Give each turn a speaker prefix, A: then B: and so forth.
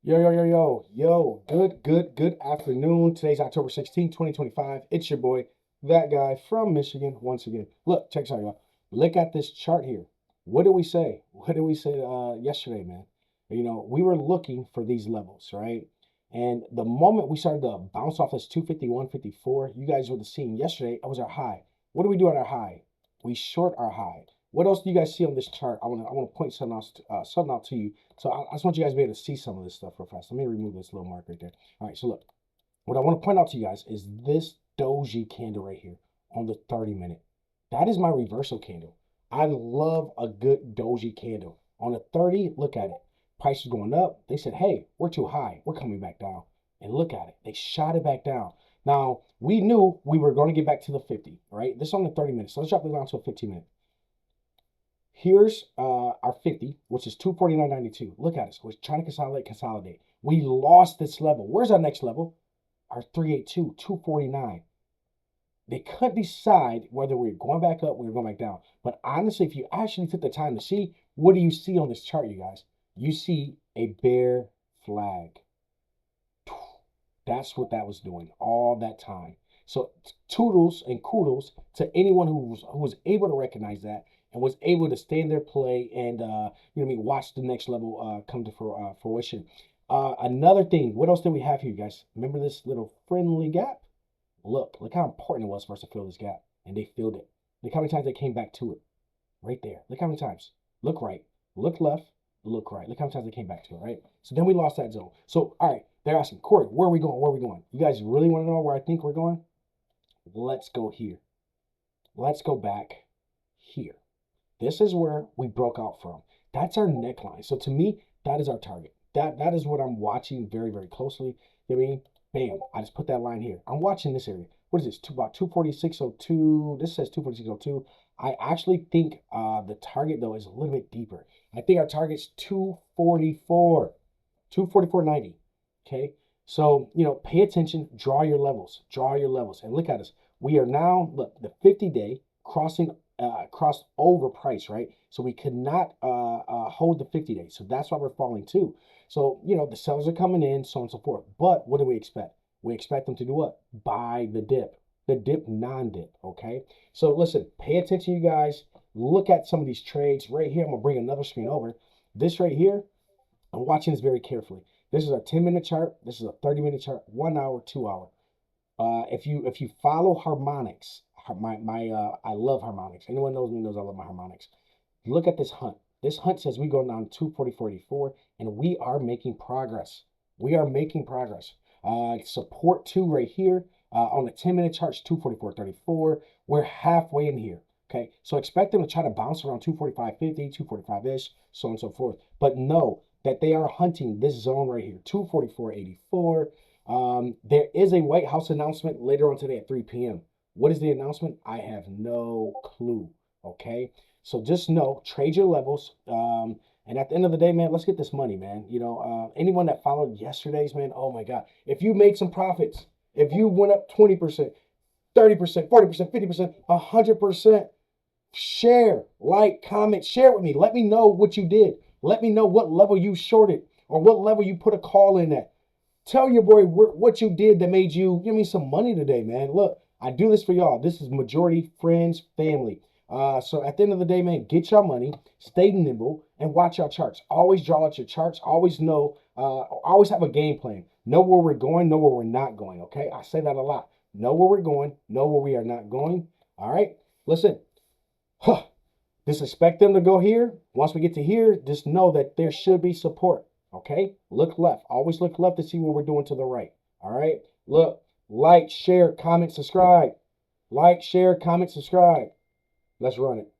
A: Yo. Good afternoon. Today's October 16th, 2025. It's your boy, that guy from Michigan, once again. Look, check this out, y'all. Look at this chart here. What did we say? What did we say yesterday, man? We were looking for these levels, right? And the moment we started to bounce off this 251.54, you guys would have seen yesterday, that was our high. What do we do at our high? We short our high. What else do you guys see on this chart? I want to point something out to you. So I just want you guys to be able to see some of this stuff real fast. Let me remove this little mark right there. All right, so look, what I want to point out to you guys is this doji candle right here on the 30-minute. That is my reversal candle. I love a good doji candle. On the 30, look at it. Price is going up. They said, hey, we're too high. We're coming back down. And look at it. They shot it back down. Now, we knew we were going to get back to the 50, right? This is on the 30 minutes. So let's drop it down to a 15-minute. Here's our 50, which is 249.92. Look at us. We're trying to consolidate. We lost this level. Where's our next level? Our 382, 249. They couldn't decide whether we were going back up or we were going back down. But honestly, if you actually took the time to see, what do you see on this chart, you guys? You see a bear flag. That's what that was doing all that time. So toodles and kudos to anyone who was able to recognize that and was able to stay in their play and watch the next level come to fruition. Another thing, what else did we have here, guys? Remember this little friendly gap? Look how important it was for us to fill this gap, and they filled it. Look how many times they came back to it, right there. Look how many times. Look right, look left, look right. Look how many times they came back to it, right? So then we lost that zone. So all right, they're asking, Corey, where are we going? Where are we going? You guys really want to know where I think we're going? Let's go here. Let's go back here. This is where we broke out from. That's our neckline. So to me, that is our target. That is what I'm watching very, very closely. You know what I mean? Bam. I just put that line here. I'm watching this area. What is this? About 246.02. This says 246.02. I actually think the target, though, is a little bit deeper. I think our target's 244. 244.90. Okay? So, pay attention. Draw your levels. Draw your levels. And look at us. We are now, look, the 50-day crossed over price, right? So we could not hold the 50 days. So that's why we're falling too. So, the sellers are coming in, so on and so forth. But what do we expect? We expect them to do what? Buy the dip, non-dip, okay? So listen, pay attention, you guys. Look at some of these trades right here. I'm going to bring another screen over. This right here, I'm watching this very carefully. This is a 10-minute chart. This is a 30-minute chart, 1 hour, 2 hour. If you follow harmonics, I love harmonics. Anyone knows me knows I love my harmonics. Look at this hunt. This hunt says we go down 240.44, and we are making progress. We are making progress. Support 2 right here on the 10-minute chart, 244.34. We're halfway in here. Okay, so expect them to try to bounce around 245.50, 245-ish, so on and so forth. But know that they are hunting this zone right here, 244.84. There is a White House announcement later on today at 3 p.m. What is the announcement? I have no clue, okay? So just know, trade your levels, and at the end of the day, man, let's get this money, man. Anyone that followed yesterday's, man, oh my God. If you made some profits, if you went up 20%, 30%, 40%, 50%, 100%, share, like, comment, share with me. Let me know what you did. Let me know what level you shorted or what level you put a call in at. Tell your boy what you did that made you give me some money today, man. Look, I do this for y'all. This is majority friends, family. So at the end of the day, man, get your money, stay nimble, and watch your charts. Always draw out your charts. Always know, always have a game plan. Know where we're going, know where we're not going, okay? I say that a lot. Know where we're going, know where we are not going, all right? Listen, just expect them to go here. Once we get to here, just know that there should be support, okay? Look left. Always look left to see what we're doing to the right, all right? Look. Like, share, comment, subscribe. Like, share, comment, subscribe. Let's run it.